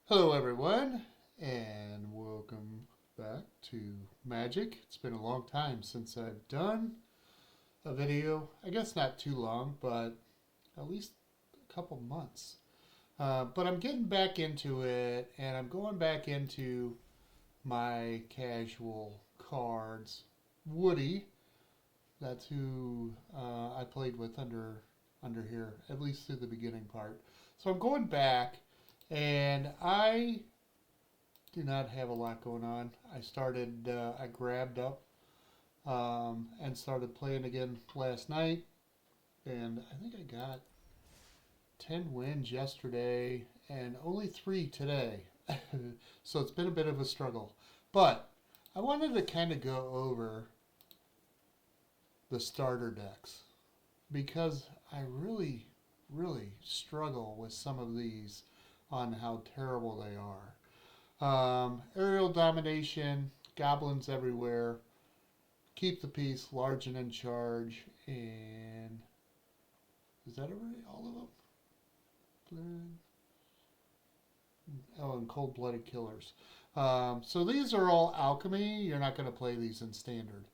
Hello everyone, and welcome back to Magic. It's been a long time since I've done a video. I guess not too long, but at least a couple months. But I'm getting back into it, and I'm going back into my casual cards. Woody, that's who I played with under here, at least through the beginning part. So I'm going back, and I do not have a lot going on. I grabbed up and started playing again last night, and I think I got 10 wins yesterday and only 3 today. So it's been a bit of a struggle. But I wanted to kind of go over the starter decks because I really struggle with some of these on how terrible they are. Aerial domination, goblins everywhere, keep the peace, large and in charge, and is that all of them? Oh, and cold-blooded killers. So these are all alchemy. You're not going to play these in standard.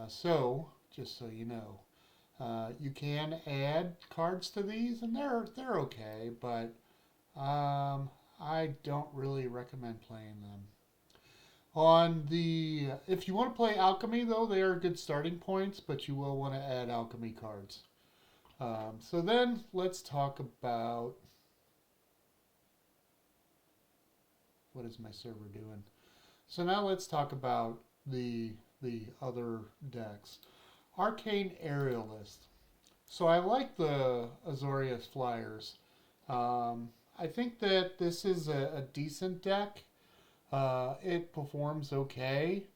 So just so you know, you can add cards to these, and they're okay, but I don't really recommend playing them. If you want to play alchemy though, they are good starting points, but you will want to add alchemy cards. So then let's talk about what is my server doing. So now let's talk about the other decks. Arcane Aerialist. So I like the Azorius Flyers. I think that this is a decent deck. It performs okay.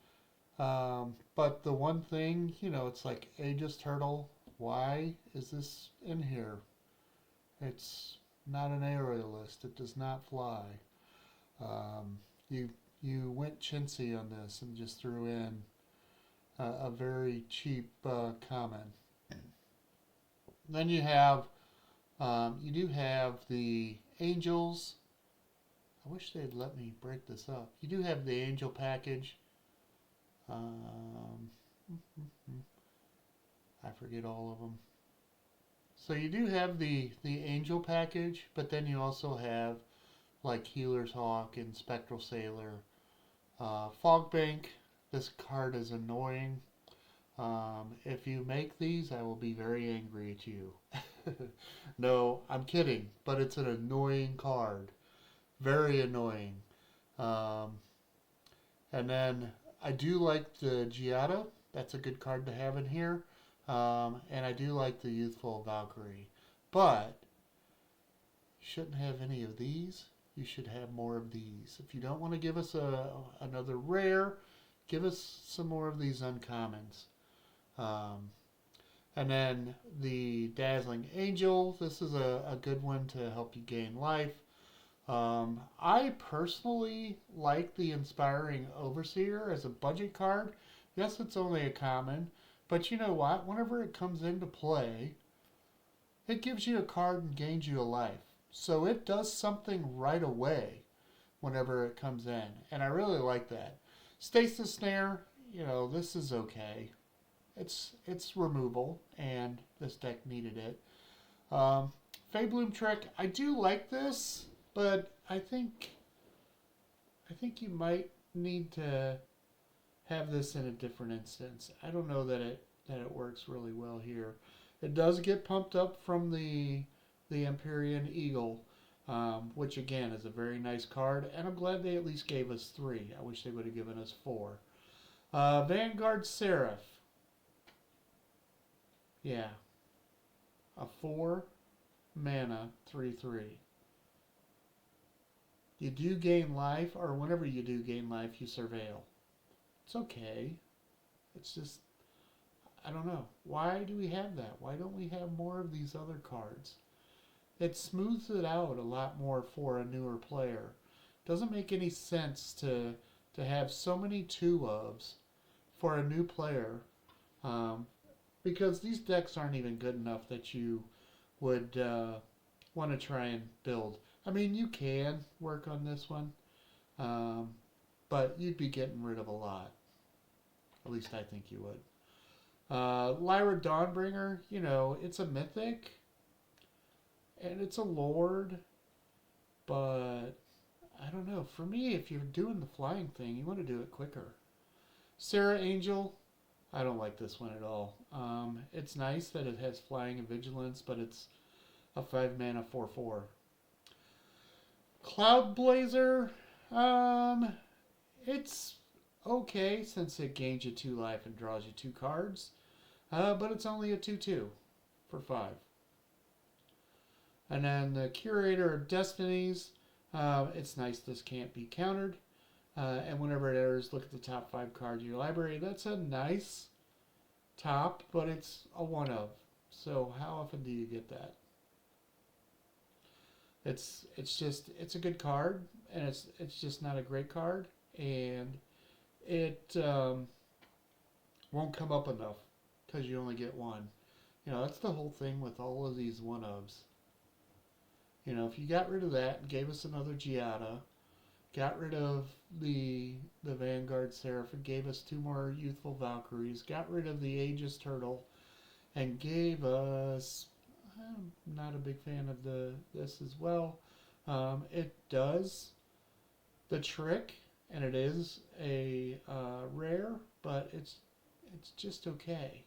But the one thing, it's like Aegis Turtle. Why is this in here? It's not an aerialist. It does not fly. Um, you you went chintzy on this and just threw in a very cheap common. Then you do have the angels. I wish they'd let me break this up. You do have the angel package. Um, I forget all of them. So you do have the angel package, but then you also have like Healer's Hawk and Spectral Sailor. Fog Bank. This card is annoying. If you make these, I will be very angry at you. No, I'm kidding, but it's an annoying card. Very annoying. Um, and then I do like the Giada. That's a good card to have in here. And I do like the Youthful Valkyrie. But you shouldn't have any of these. You should have more of these. If you don't want to give us another rare, give us some more of these uncommons. Um, and then the Dazzling Angel. This is a good one to help you gain life. I personally like the Inspiring Overseer as a budget card. Yes, it's only a common, but you know what? Whenever it comes into play, it gives you a card and gains you a life. So it does something right away whenever it comes in, and I really like that. Stasis Snare, this is okay. It's removal, and this deck needed it. Um, Bloom Trick, I do like this, but I think you might need to have this in a different instance. I don't know that it works really well here. It does get pumped up from the Empyrean Eagle, which again is a very nice card, and I'm glad they at least gave us 3. I wish they would have given us 4. Vanguard Seraph. Yeah, a 4 mana 3/3. You do gain life, or whenever you do gain life, you surveil. It's okay. It's just, I don't know. Why do we have that? Why don't we have more of these other cards? It smooths it out a lot more for a newer player. Doesn't make any sense to have so many 2-ofs for a new player, um, because these decks aren't even good enough that you would want to try and build. I mean, you can work on this one, um, but you'd be getting rid of a lot. At least I think you would. Lyra Dawnbringer, you know, it's a mythic and it's a lord, but I don't know. For me, if you're doing the flying thing, you want to do it quicker. Sarah Angel, I don't like this one at all. It's nice that it has flying and vigilance, but it's a 5 mana 4/4. Cloud Blazer, it's okay since it gains you 2 life and draws you 2 cards, but it's only a 2/2 for 5. And then the Curator of Destinies, it's nice this can't be countered. And whenever it enters, look at the top 5 cards of your library. That's a nice top, but it's a 1 of. So how often do you get that? It's a good card, and it's just not a great card, and it won't come up enough because you only get 1. You know, that's the whole thing with all of these 1 ofs. You know, if you got rid of that and gave us another Giada, got rid of the Vanguard Seraph and gave us 2 more Youthful Valkyries, got rid of the Aegis Turtle, and gave us, I'm not a big fan of this as well. It does the trick, and it is a rare, but it's just okay.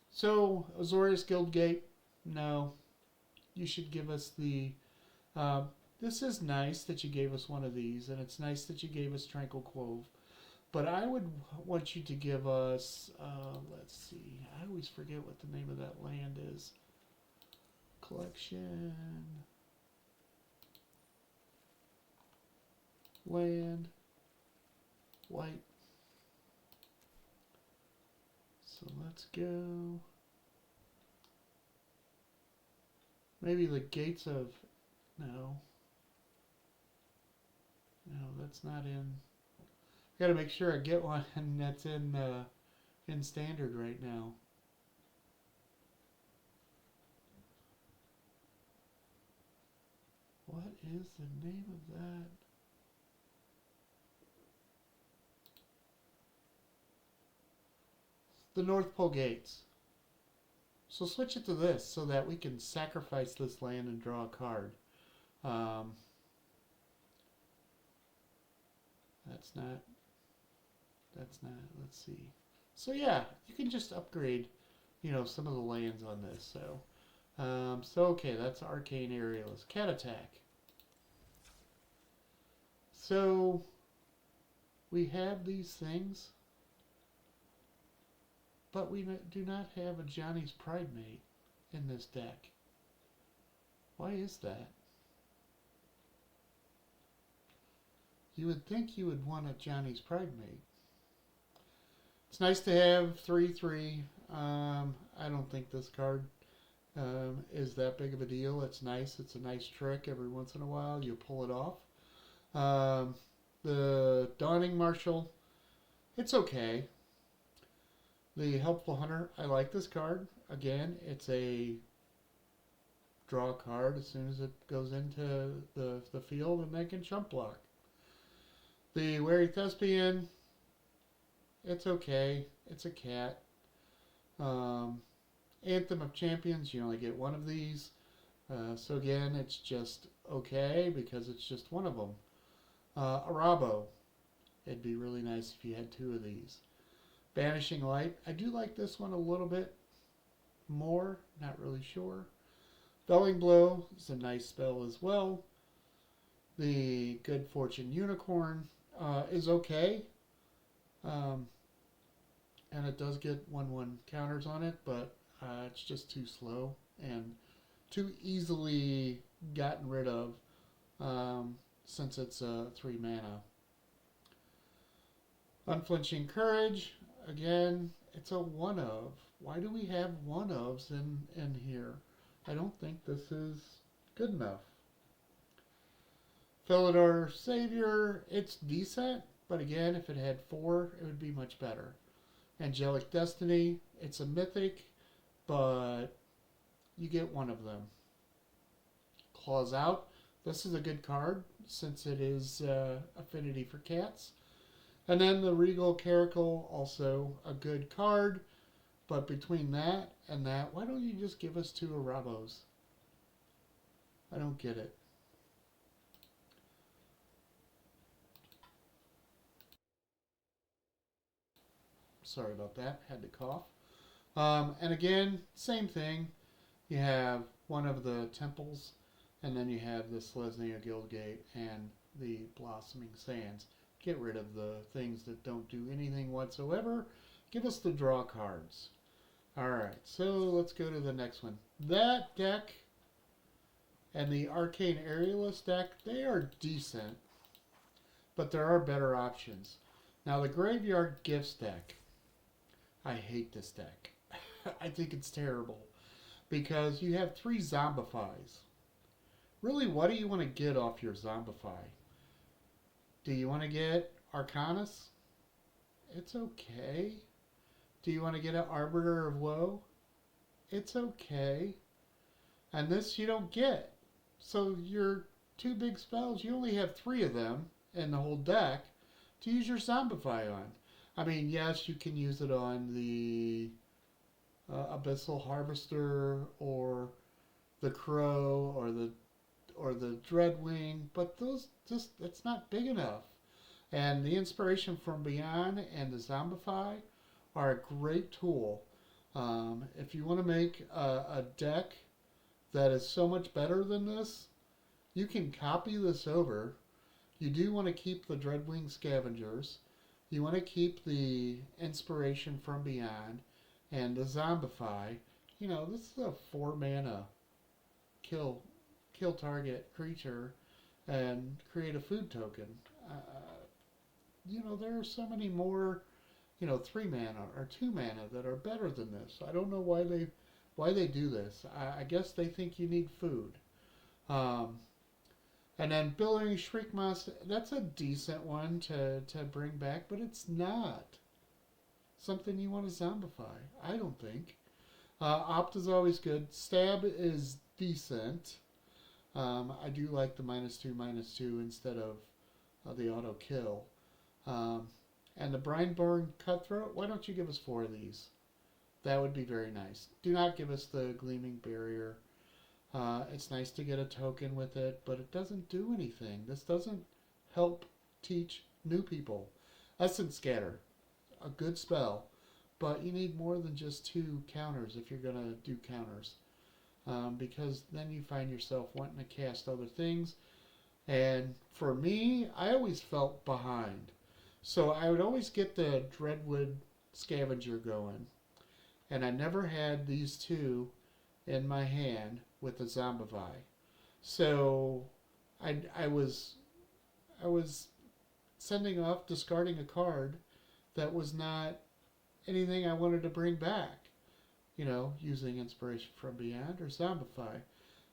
So Azorius Guildgate, no. You should give us the. This is nice that you gave us one of these, and it's nice that you gave us Tranquil Cove. But I would want you to give us. Let's see. I always forget what the name of that land is. Collection. Land. White. So let's go. Maybe the Gates of... No. No, that's not in... Got to make sure I get one that's in standard right now. What is the name of that? The North Pole Gates. So switch it to this so that we can sacrifice this land and draw a card. That's not, let's see. So yeah, you can just upgrade, you know, some of the lands on this. So okay, that's Arcane Aerialist. Cat Attack. So we have these things. But we do not have a Johnny's Pride Mate in this deck. Why is that? You would think you would want a Johnny's Pride Mate. It's nice to have 3/3. I don't think this card is that big of a deal. It's nice. It's a nice trick. Every once in a while you pull it off. The Dawning Marshal, it's okay. The Helpful Hunter, I like this card. Again, it's a draw card as soon as it goes into the field, and they can chump block. The Wary Thespian, it's okay. It's a cat. Anthem of Champions, you only get 1 of these. So again, it's just okay because it's just 1 of them. Arabo, it'd be really nice if you had 2 of these. Banishing Light. I do like this one a little bit more. Not really sure. Felling Blow is a nice spell as well. The Good Fortune Unicorn is okay. And it does get 1/1 counters on it, but it's just too slow and too easily gotten rid of since it's 3 mana. Unflinching Courage. Again, it's a 1 of. Why do we have 1 ofs in here? I don't think this is good enough. Felidar Savior, it's decent, but again, if it had 4, it would be much better. Angelic Destiny, it's a mythic, but you get 1 of them. Claws Out, This is a good card since it is affinity for cats. And then the Regal Caracal, also a good card. But between that and that, why don't you just give us 2 Arabos? I don't get it. Sorry about that. Had to cough. And again, same thing. You have one of the temples, and then you have the Selesnya Guildgate and the Blossoming Sands. Get rid of the things that don't do anything whatsoever. Give us the draw cards. Alright, so let's go to the next one. That deck and the Arcane Aerialist deck, they are decent, but there are better options. Now the Graveyard Gifts deck, I hate this deck. I think it's terrible because you have 3 Zombifies. Really, what do you want to get off your Zombify? Do you want to get Arcanus? It's okay. Do you want to get an Arbiter of Woe? It's okay. And this you don't get. So your 2 big spells, you only have 3 of them in the whole deck to use your Zombify on. I mean, yes, you can use it on the Abyssal Harvester or the Crow or the Dreadwing, but those just it's not big enough. And the Inspiration from Beyond and the Zombify are a great tool. If you want to make a deck that is so much better than this, you can copy this over. You do want to keep the Dreadwing Scavengers. You want to keep the Inspiration from Beyond and the Zombify. You know, this is a 4 mana kill target creature and create a food token. You know, there are so many more, 3 mana or 2 mana that are better than this. I don't know why they do this. I guess they think you need food. And then Billowing Shriekmoss, that's a decent one to bring back, but it's not something you want to zombify, I don't think. Opt is always good. Stab is decent. I do like the -2/-2 instead of the auto kill. And the Brineborn Cutthroat, why don't you give us 4 of these? That would be very nice. Do not give us the Gleaming Barrier. It's nice to get a token with it, but it doesn't do anything. This doesn't help teach new people. Essence Scatter, a good spell, but you need more than just 2 counters if you're going to do counters. Because then you find yourself wanting to cast other things. And for me, I always felt behind. So I would always get the Dreadwood Scavenger going. And I never had these 2 in my hand with the Zombify. So I was sending off, discarding a card that was not anything I wanted to bring back. Using Inspiration from Beyond or Zombify.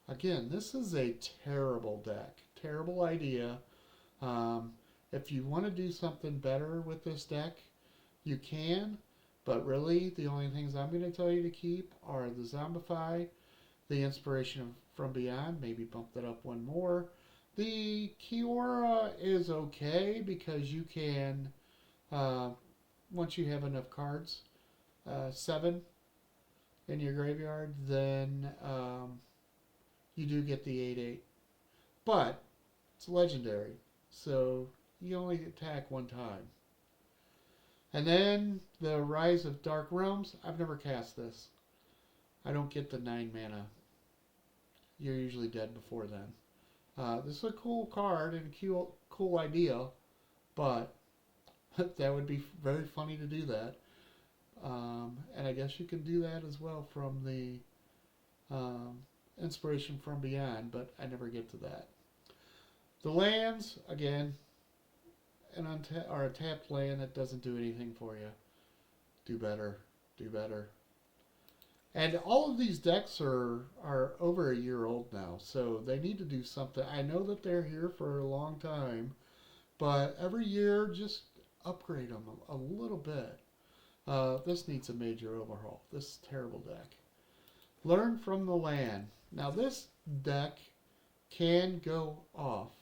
Again, this is a terrible deck. Terrible idea. If you want to do something better with this deck, you can. But really, the only things I'm going to tell you to keep are the Zombify, the Inspiration from Beyond, maybe bump that up 1 more. The Kiora is okay because you can, once you have enough cards, 7 in your graveyard, then you do get the 8/8. But it's legendary, so you only attack 1 time. And then the Rise of Dark Realms, I've never cast this. I don't get the 9 mana. You're usually dead before then. This is a cool card and a cool idea, but that would be very funny to do that. And I guess you can do that as well from the Inspiration from Beyond, but I never get to that. The lands, again, are a tapped land that doesn't do anything for you. Do better. Do better. And all of these decks are over a year old now, so they need to do something. I know that they're here for a long time, but every year just upgrade them a little bit. This needs a major overhaul. This is a terrible deck. Learn from the land. Now this deck can go off,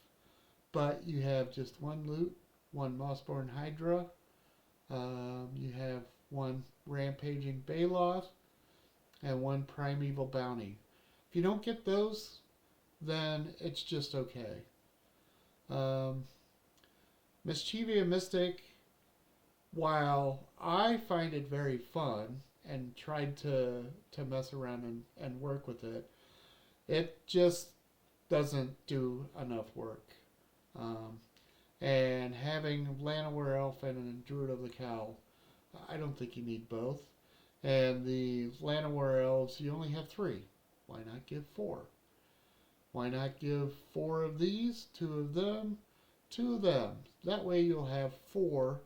but you have just one loot, one Mossborn Hydra, you have one Rampaging Baloth, and one Primeval Bounty. If you don't get those, then it's just okay. Mischievous Mystic, while I find it very fun and tried to mess around and work with it, it just doesn't do enough work. And having Llanowar Elf and Druid of the Cowl, I don't think you need both. And the Llanowar Elves, you only have 3. Why not give 4? Why not give 4 of these, 2 of them, 2 of them? That way you'll have 4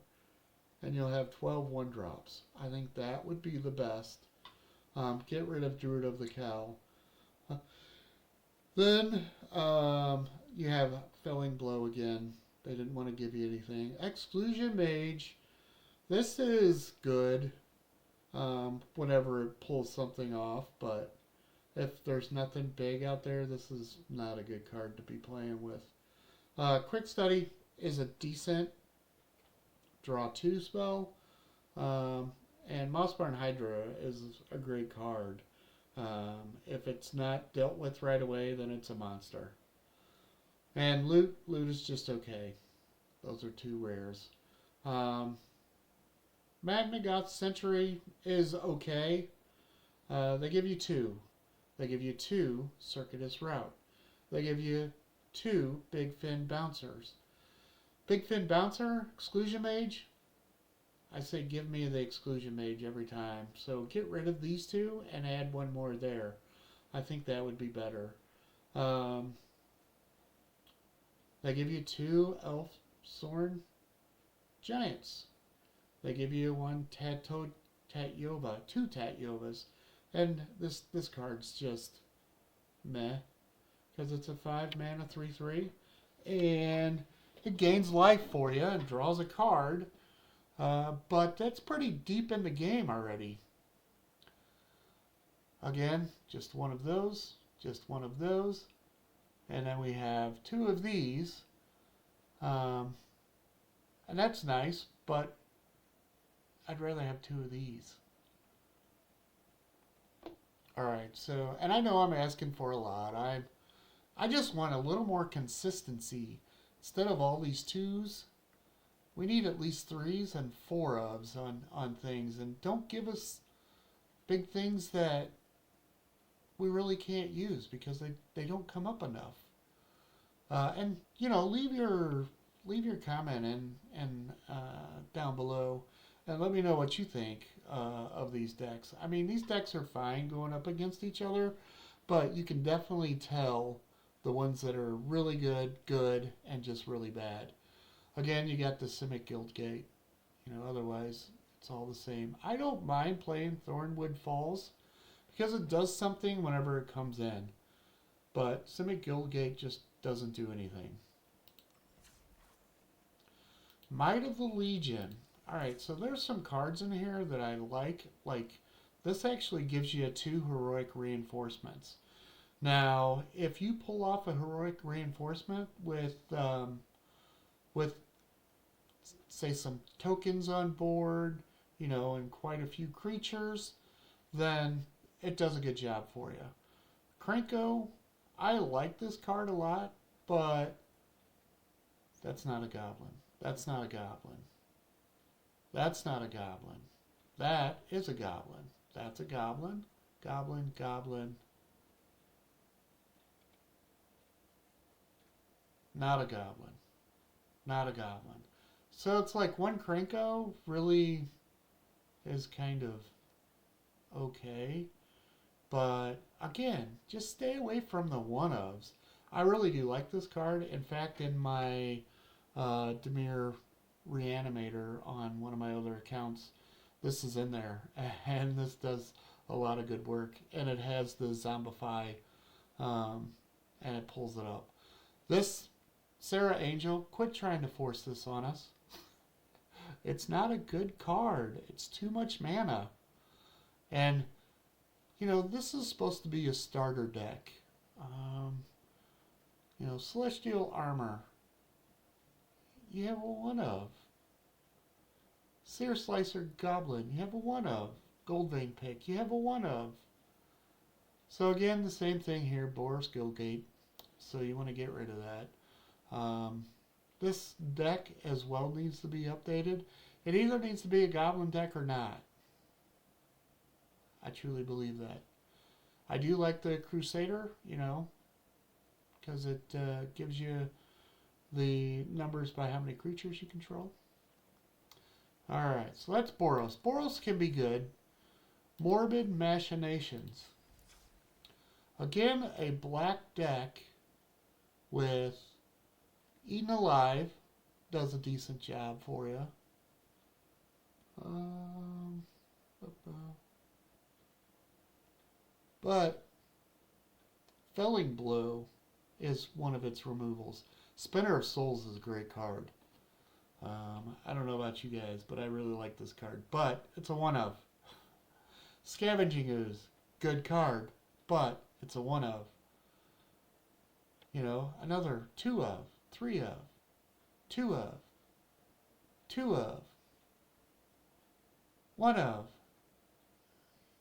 and you'll have 12 1-drops. I think that would be the best. Get rid of Druid of the Cowl. Then you have Felling Blow again. They didn't want to give you anything. Exclusion Mage. This is good whenever it pulls something off, but if there's nothing big out there, this is not a good card to be playing with. Quick Study is a decent draw 2 spell. And Mossborn Hydra is a great card. If it's not dealt with right away, then it's a monster. And Loot is just okay. Those are 2 rares. Magnagoth Century is okay. They give you 2. They give you 2 Circuitous Route. They give you 2 Big Fin Bouncers. Big Fin Bouncer, Exclusion Mage. I say give me the Exclusion Mage every time. So get rid of these 2 and add 1 more there. I think that would be better. They give you 2 Elf Sorn Giants. They give you 1 Tatyova, 2 Tatyovas. And this card's just meh. Because it's a 5 mana 3/3. And it gains life for you and draws a card. But that's pretty deep in the game already. Again, just 1 of those. Just 1 of those. And then we have 2 of these. And that's nice, but I'd rather have 2 of these. Alright, so, and I know I'm asking for a lot. I just want a little more consistency. Instead of all these 2s, we need at least 3s and 4 ofs on things. And don't give us big things that we really can't use because they don't come up enough. And, you know, leave your comment and down below and let me know what you think of these decks. I mean, these decks are fine going up against each other, but you can definitely tell the ones that are really good, and just really bad. Again, you got the Simic Guildgate. You know, otherwise, it's all the same. I don't mind playing Thornwood Falls because it does something whenever it comes in. But Simic Guildgate just doesn't do anything. Might of the Legion. Alright, so there's some cards in here that I like. Like, this actually gives you 2 heroic reinforcements. Now, if you pull off a heroic reinforcement with say, some tokens on board, you know, and quite a few creatures, then it does a good job for you. Krenko, I like this card a lot, but that's not a goblin. That's not a goblin. That's not a goblin. That is a goblin. That's a goblin. Goblin, goblin. Not a goblin. Not a goblin. So it's like 1 Krenko really is kind of okay. But again, just stay away from the 1-ofs. I really do like this card. In fact, in my Dimir Reanimator on one of my other accounts, this is in there. And this does a lot of good work. And it has the Zombify, and it pulls it up. This Sarah Angel, quit trying to force this on us. It's not a good card. It's too much mana. And, you know, this is supposed to be a starter deck. You know, Celestial Armor. You have a 1 of. Sear Slicer Goblin. You have a 1 of. Goldvein Pick. You have a 1 of. So again, the same thing here. Boros Guildgate. So you want to get rid of that. This deck as well needs to be updated. It either needs to be a Goblin deck or not. I truly believe that. I do like the Crusader, you know, because it gives you the numbers by how many creatures you control. Alright, so that's Boros. Boros can be good. Morbid Machinations. Again, a black deck with Eaten Alive. Does a decent job for you. But Felling Blow is one of its removals. Spinner of Souls is a great card. I don't know about you guys, but I really like this card. But it's a 1 of. Scavenging Ooze, good card, but it's a 1 of. You know, another 2 of, 3 of, 2 of, 2 of, 1 of.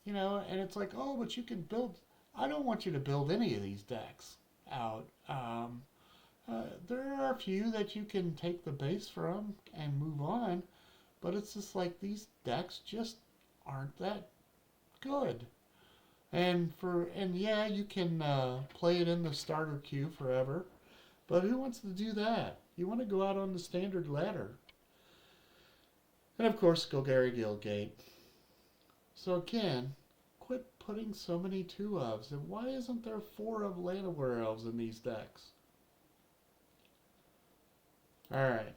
You know, and it's like, oh, but you can build. I don't want you to build any of these decks out. There are a few that you can take the base from and move on, but it's just like these decks just aren't that good. And yeah, you can play it in the starter queue forever, but who wants to do that? You want to go out on the standard ladder. And of course, Golgari Guildgate. So again, quit putting so many 2 ofs, and why isn't there 4 of Llanowar Elves in these decks? Alright,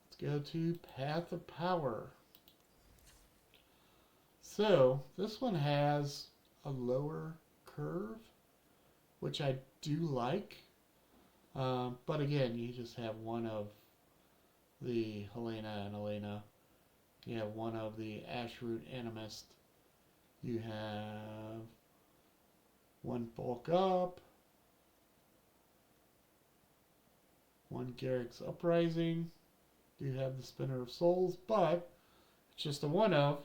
let's go to Path of Power. So, this one has a lower curve, which I do like. But again, you just have 1 of the Helena and Elena. You have 1 of the Ashroot Animist. You have 1 Bulk Up. 1 Garrick's Uprising. You have the Spinner of Souls, but it's just a 1 of.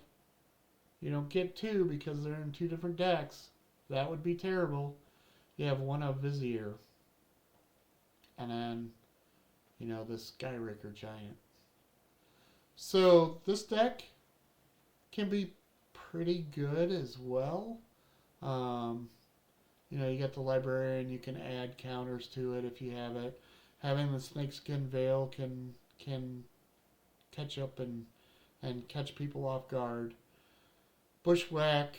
You don't get 2 because they're in 2 different decks. That would be terrible. You have 1 of Vizier. And then, you know, this Skyraker Giant. So this deck can be pretty good as well. You know, you got the Librarian, you can add counters to it if you have it. Having the Snakeskin Veil can catch up and catch people off guard. Bushwhack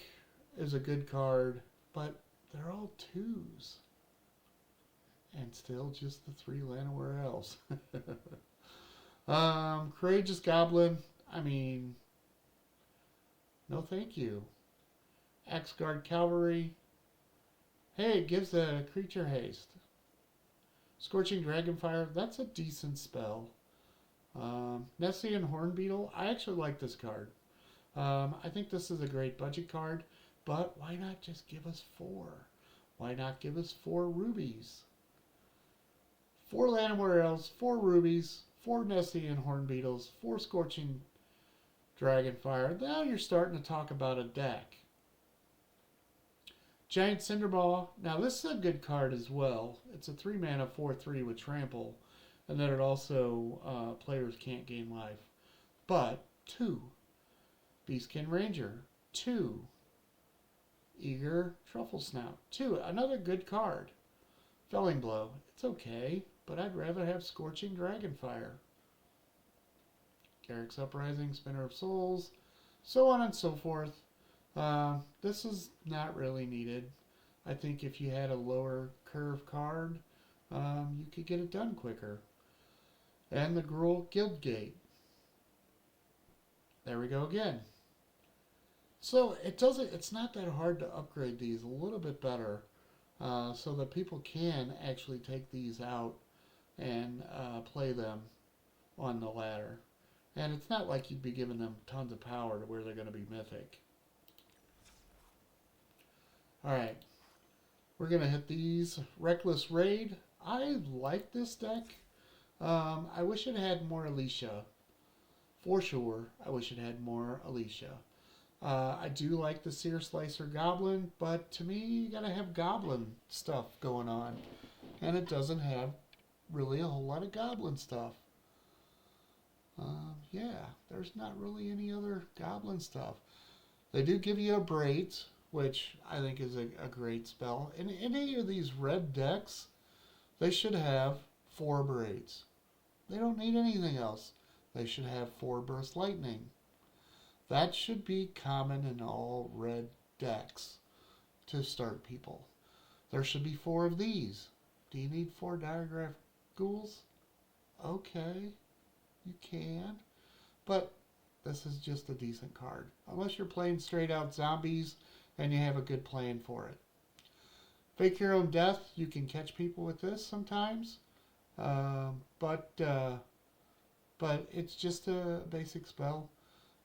is a good card, but they're all 2s. And still just the 3 Llanowar Elves. Courageous Goblin, I mean, no thank you. Axguard Cavalry, hey, it gives a creature haste. Scorching Dragonfire, that's a decent spell. Nessian Hornbeetle, I actually like this card. I think this is a great budget card, but why not just give us 4? Why not give us 4 rubies? 4 Llanowar Elves, 4 rubies, 4 Nessian Hornbeetles, 4 Scorching Dragonfire. Now you're starting to talk about a deck. Giant Cinderball. Now this is a good card as well. It's a 3 mana 4/3 with Trample, and then it also players can't gain life. But 2 Beastkin Ranger, 2 Eager Truffle Snout, 2 another good card. Felling Blow. It's okay, but I'd rather have Scorching Dragonfire. Garrick's Uprising, Spinner of Souls, so on and so forth. This is not really needed. I think if you had a lower curve card, you could get it done quicker. And the Gruul Guildgate. There we go again. So it's not that hard to upgrade these a little bit better, so that people can actually take these out and play them on the ladder. And it's not like you'd be giving them tons of power to where they're going to be mythic. Alright, we're going to hit these. Reckless Raid, I like this deck. I wish it had more Alicia. For sure, I wish it had more Alicia. I do like the Seer Slicer Goblin, but to me, you gotta have Goblin stuff going on. And it doesn't have really a whole lot of Goblin stuff. Yeah, there's not really any other Goblin stuff. They do give you a Braids, which I think is a great spell. In any of these red decks, they should have 4 Braids. They don't need anything else. They should have 4 Burst Lightning. That should be common in all red decks to start people. There should be 4 of these. Do you need 4 Diregraph Ghouls? Okay, you can. But this is just a decent card. Unless you're playing straight out zombies and you have a good plan for it. Fake Your Own Death, you can catch people with this sometimes. But it's just a basic spell.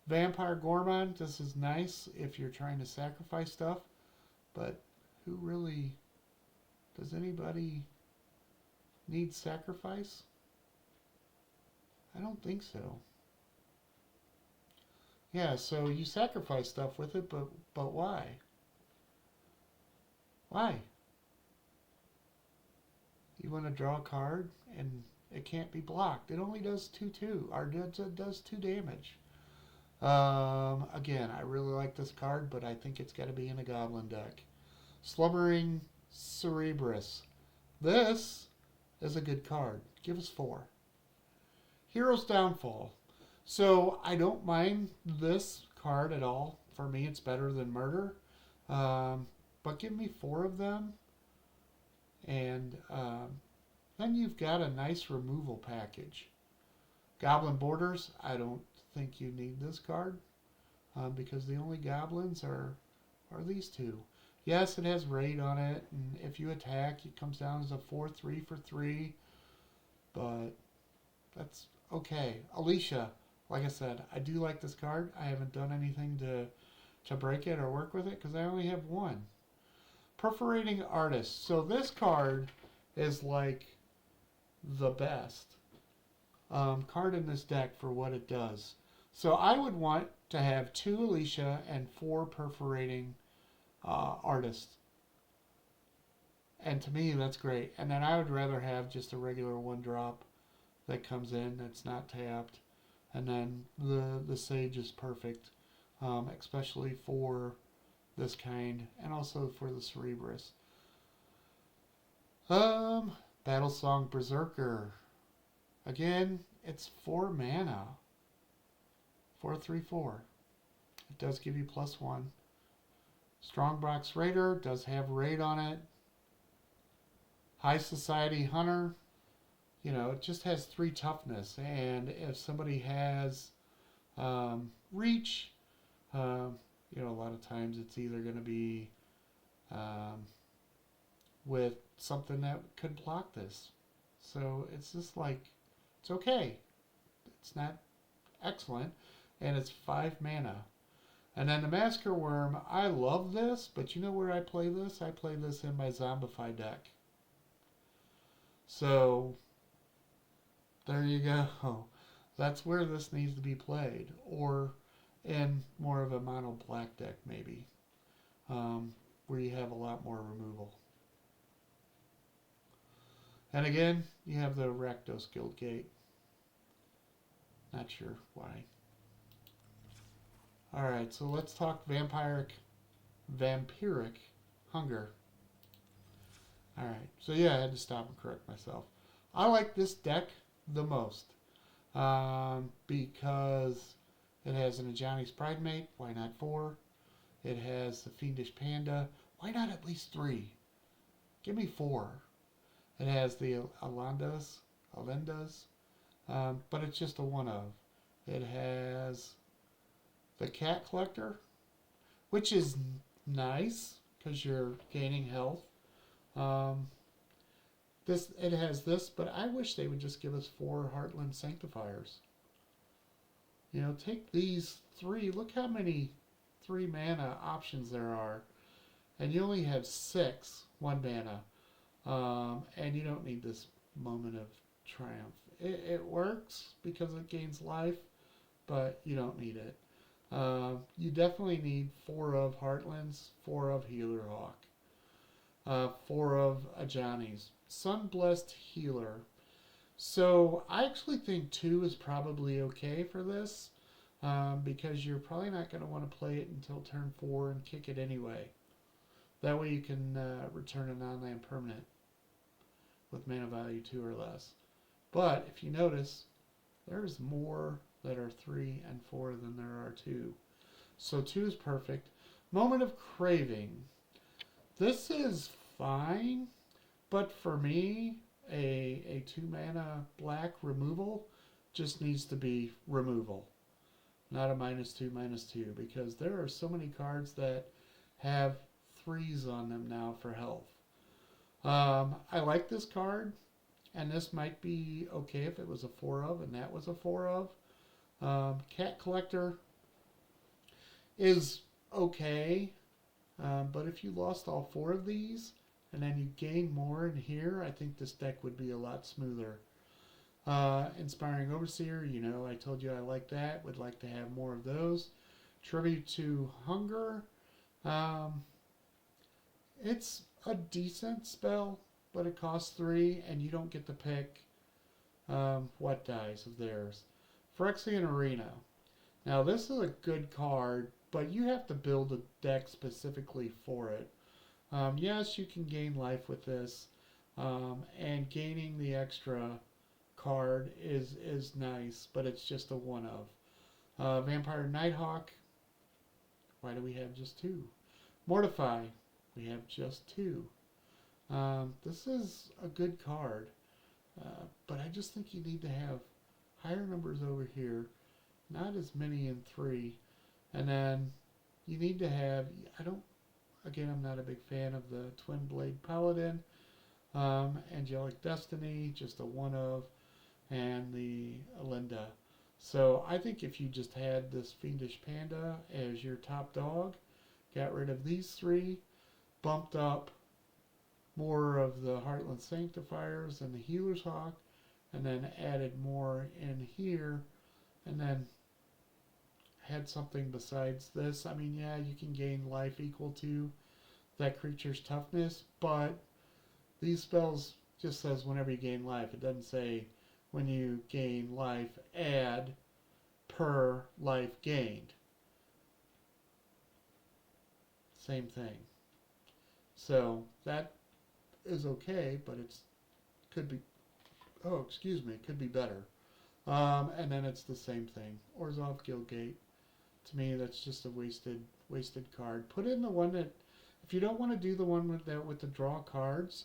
Vampire Gourmand, this is nice if you're trying to sacrifice stuff. But who really... Does anybody need sacrifice? I don't think so. Yeah, so you sacrifice stuff with it, but why? Why? You want to draw a card, and it can't be blocked. It only does 2/2, or it does 2 damage. Again, I really like this card, but I think it's got to be in a Goblin deck. Slumbering Cerebrus. This is a good card. Give us 4. Hero's Downfall. So I don't mind this card at all. For me, it's better than Murder. But give me 4 of them. And then you've got a nice removal package. Goblin Borders. I don't think you need this card. Because the only goblins are these 2. Yes, it has Raid on it. And if you attack, it comes down as a 4/3 for 3. But that's okay. Alicia. Like I said, I do like this card. I haven't done anything to break it or work with it because I only have 1. Perforating Artist. So this card is like the best card in this deck for what it does. So I would want to have 2 Alicia and 4 Perforating Artist. And to me, that's great. And then I would rather have just a regular 1-drop that comes in that's not tapped. And then the Sage is perfect, especially for this kind, and also for the Cerebrus. Battlesong Berserker. Again, it's 4 mana. 4/3/4. It does give you +1. Strongbox Raider does have Raid on it. High Society Hunter. You know, it just has 3 toughness, and if somebody has reach, you know, a lot of times it's either going to be with something that could block this. So it's just like, it's okay. It's not excellent, and it's 5 mana. And then the Massacre Worm, I love this, but you know where I play this? I play this in my Zombify deck. So there you go. That's where this needs to be played. Or in more of a mono black deck, maybe. Where you have a lot more removal. And again, you have the Rakdos Guild Gate. Not sure why. Alright, so let's talk Vampiric Hunger. Alright, so yeah, I had to stop and correct myself. I like this deck the most because it has an Ajani's Pridemate. Why not 4? It has the Fiendish Panda. Why not at least 3? Give me 4. It has the Alendas, but it's just a 1 of. It has the Cat Collector, which is nice because you're gaining health. It has this, but I wish they would just give us 4 Heartland Sanctifiers. You know, take these 3. Look how many 3 mana options there are. And you only have 6 1 mana. And you don't need this moment of triumph. It works because it gains life, but you don't need it. You definitely need 4 of Heartlands, 4 of Healer Hawk, 4 of Ajani's. Sunblessed Healer. So I actually think 2 is probably okay for this, because you're probably not going to want to play it until turn 4 and kick it anyway. That way you can return a non-land permanent with mana value 2 or less. But if you notice, there's more that are 3 and 4 than there are 2. So 2 is perfect. Moment of Craving. This is fine, but for me, a 2 mana black removal just needs to be removal, not a -2/-2, because there are so many cards that have 3s on them now for health. I like this card, and this might be okay if it was a 4 of, and that was a 4 of. Cat Collector is okay, but if you lost all 4 of these, and then you gain more in here, I think this deck would be a lot smoother. Inspiring Overseer, you know, I told you I like that. Would like to have more of those. Tribute to Hunger. It's a decent spell, but it costs 3, and you don't get to pick what dies of theirs. Phyrexian Arena. Now, this is a good card, but you have to build a deck specifically for it. Yes, you can gain life with this, and gaining the extra card is nice, but it's just a 1 of. Vampire Nighthawk. Why do we have just 2? Mortify. We have just 2. This is a good card, but I just think you need to have higher numbers over here, not as many in 3, and then you need to have, again, I'm not a big fan of the Twin Blade Paladin. Angelic Destiny, just a 1 of, and the Alinda. So I think if you just had this Fiendish Panda as your top dog, got rid of these 3, bumped up more of the Heartland Sanctifiers and the Healer's Hawk, and then added more in here, and then had something besides this. I mean, yeah, you can gain life equal to that creature's toughness, but these spells just says whenever you gain life. It doesn't say when you gain life, add per life gained. Same thing. So that is okay, but it's could be, could be better. And then it's the same thing. Orzhov Guildgate. To me, that's just a wasted card. Put in the one that, if you don't want to do the one with the draw cards,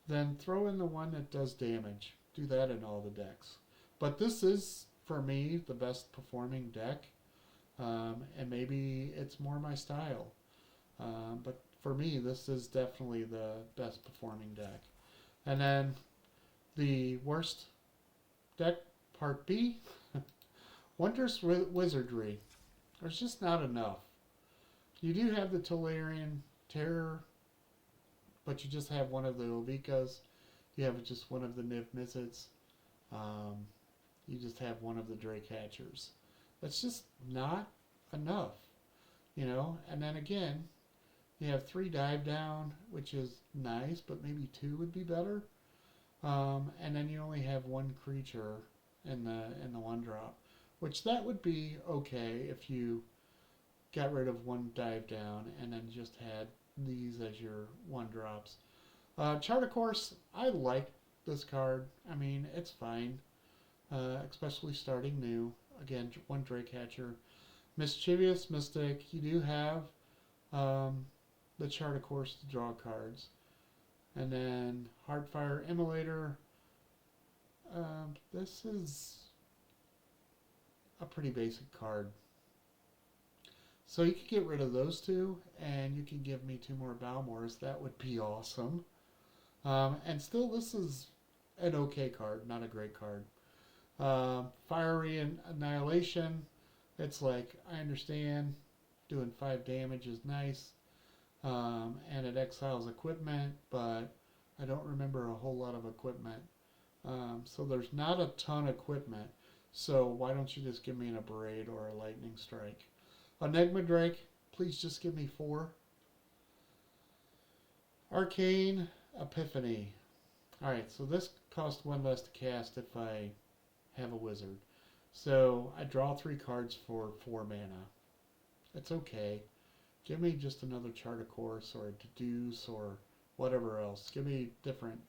then throw in the one that does damage. Do that in all the decks. But this is, for me, the best performing deck. And maybe it's more my style. But for me, this is definitely the best performing deck. And then the worst deck, part B, Wondrous Wizardry. There's just not enough. You do have the Tolarian Terror, but you just have one of the Ovikas. You have just one of the Niv Mizzets. You just have one of the Drake Hatchers. That's just not enough, you know. And then again, you have 3 Dive Down, which is nice, but maybe 2 would be better. And then you only have 1 creature in the 1-drop, which that would be okay if you got rid of 1 Dive Down and then just had these as your 1-drops. Chart of Course, I like this card. I mean, it's fine, especially starting new. Again, 1 Drake Hatcher. Mischievous Mystic, you do have the Chart of Course to draw cards. And then Heartfire Immolator. This is a pretty basic card. So you could get rid of those 2, and you can give me 2 more Balmors. That would be awesome. And still, this is an okay card, not a great card. Fiery Annihilation. It's like, I understand doing 5 damage is nice, and it exiles equipment, but I don't remember a whole lot of equipment. So there's not a ton of equipment. So why don't you just give me an Abrade or a Lightning Strike? Enigma Drake, please just give me 4. Arcane Epiphany. Alright, so this costs 1 less to cast if I have a wizard. So I draw 3 cards for 4 mana. It's okay. Give me just another Chart a Course or a Deduce or whatever else. Give me different.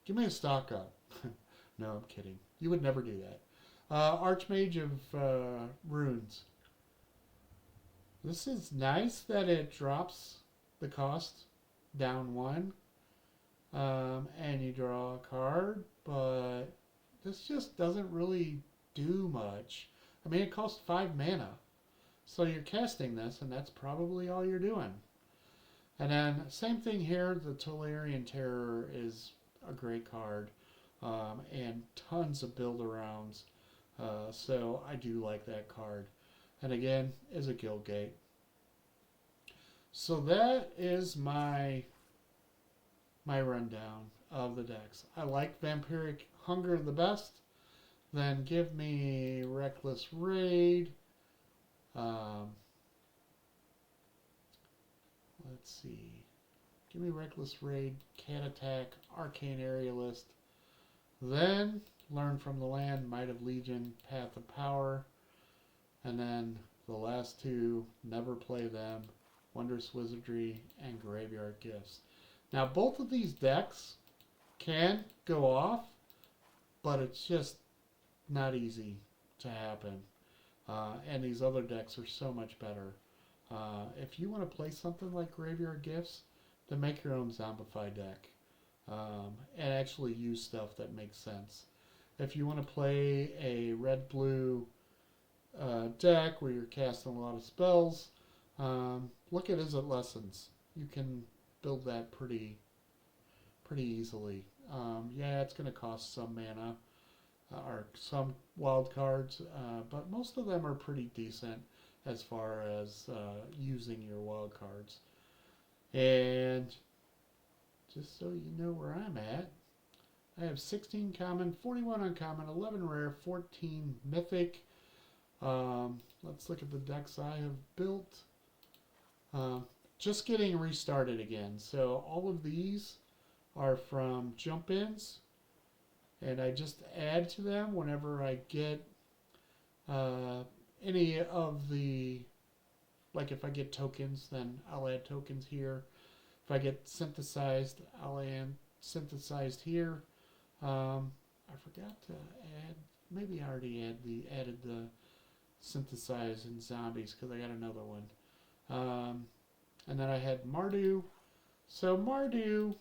Give me a stock up. No, I'm kidding. You would never do that. Archmage of Runes. This is nice that it drops the cost down 1. And you draw a card, but this just doesn't really do much. I mean, it costs 5 mana. So you're casting this, and that's probably all you're doing. And then, same thing here, the Tolarian Terror is a great card. And tons of build-arounds. So I do like that card. And again, is a Guildgate. So that is my rundown of the decks. I like Vampiric Hunger the best. Then give me Reckless Raid. Let's see. Give me Reckless Raid, Cat Attack, Arcane Aerialist. Then Learn from the Land, Might of Legion, Path of Power. And then the last 2, never play them, Wondrous Wizardry and Graveyard Gifts. Now both of these decks can go off, but it's just not easy to happen. And these other decks are so much better. If you want to play something like Graveyard Gifts, then make your own Zombify deck. And actually use stuff that makes sense. If you want to play a red-blue deck where you're casting a lot of spells, look at Izzet Lessons. You can build that pretty easily. Yeah, it's going to cost some mana or some wild cards, but most of them are pretty decent as far as using your wild cards. And just so you know where I'm at, I have 16 common, 41 uncommon, 11 rare, 14 mythic. Let's look at the decks I have built. Just getting restarted again. So all of these are from jump-ins, and I just add to them whenever I get any of the, like if I get tokens, then I'll add tokens here. If I get synthesized, I'll add synthesized here. I forgot to add, maybe I already added the synthesized in zombies because I got another one. And then I had Mardu. So Mardu,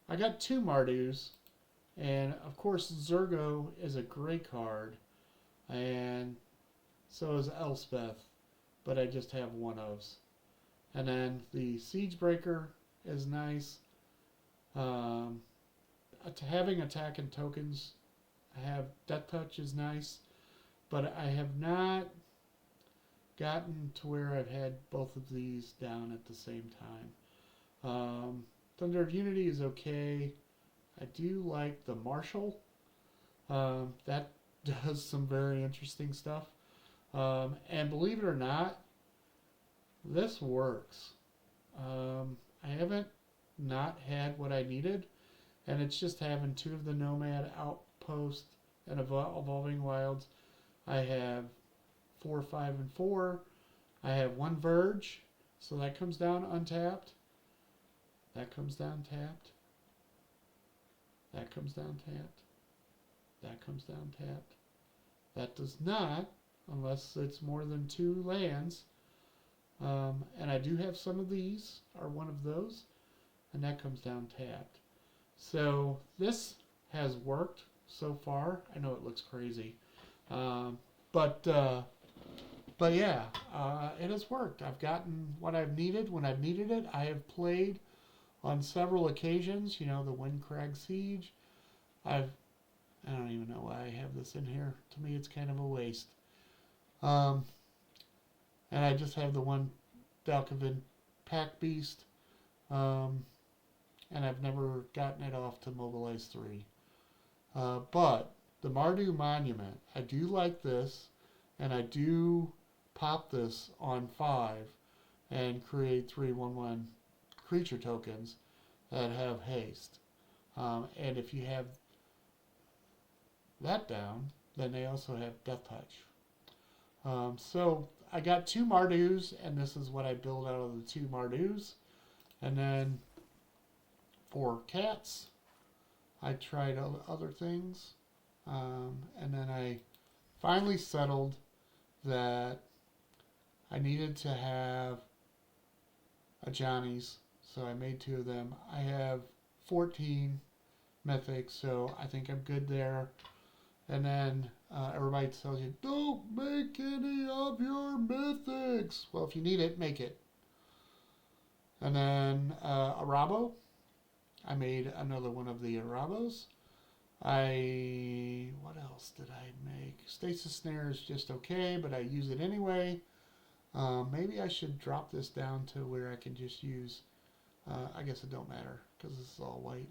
I got 2 Mardus, and of course Zurgo is a great card, and so is Elspeth, but I just have one of. And then the Siegebreaker is nice. Having attack and tokens, I have Death Touch is nice, but I have not gotten to where I've had both of these down at the same time. Thunder of Unity is okay. I do like the Marshal. That does some very interesting stuff. And believe it or not, this works. I haven't not had what I needed, and it's just having 2 of the Nomad, Outpost, and Evolving Wilds. I have 4, 5, and 4. I have 1 Verge, so that comes down untapped. That comes down tapped. That comes down tapped. That comes down tapped. That does not, unless it's more than 2 lands. And I do have some of these, are one of those, and that comes down tapped. So this has worked so far. I know it looks crazy, but yeah, it has worked. I've gotten what I've needed when I've needed it. I have played on several occasions. You know, the Windcrag Siege. I don't even know why I have this in here. To me, it's kind of a waste. And I just have the one Dalkovin Pack Beast. and I've never gotten it off to Mobilize 3. But the Mardu Monument, I do like this, and I do pop this on 5 and create 3/1/1 creature tokens that have haste. And if you have that down, then they also have Death Touch. So I got 2 Mardus, and this is what I build out of the 2 Mardus. And then for cats, I tried other things. And then I finally settled that I needed to have a Johnny's, so I made 2 of them. I have 14 mythics, so I think I'm good there. And then everybody tells you, don't make any of your mythics. Well, if you need it, make it. And then Arabo. I made another one of the Arabos. What else did I make? Stasis Snare is just okay, but I use it anyway. Maybe I should drop this down to where I can just use, I guess it don't matter because this is all white.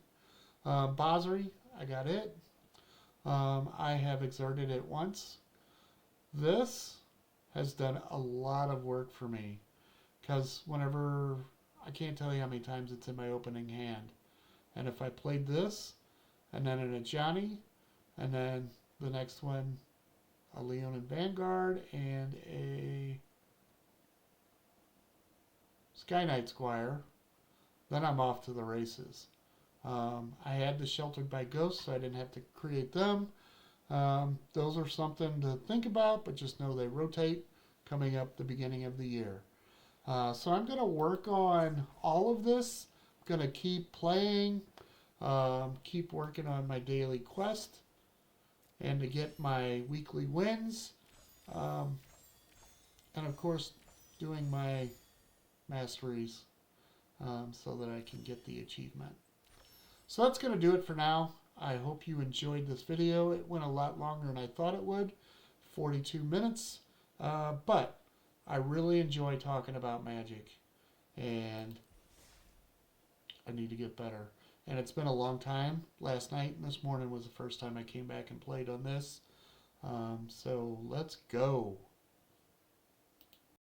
Basri, I got it. I have exerted it once. This has done a lot of work for me because whenever, I can't tell you how many times it's in my opening hand. And if I played this, and then a Johnny, and then the next one, a Leonin Vanguard, and a Sky Knight Squire, then I'm off to the races. I had the Sheltered by Ghosts, so I didn't have to create them. Those are something to think about, but just know they rotate coming up the beginning of the year. So I'm going to work on all of this. I'm going to keep playing, keep working on my daily quest, and to get my weekly wins. And of course, doing my masteries so that I can get the achievement. So that's going to do it for now. I hope you enjoyed this video. It went a lot longer than I thought it would, 42 minutes. But I really enjoy talking about Magic, and I need to get better. And it's been a long time. Last night and this morning was the first time I came back and played on this. So let's go.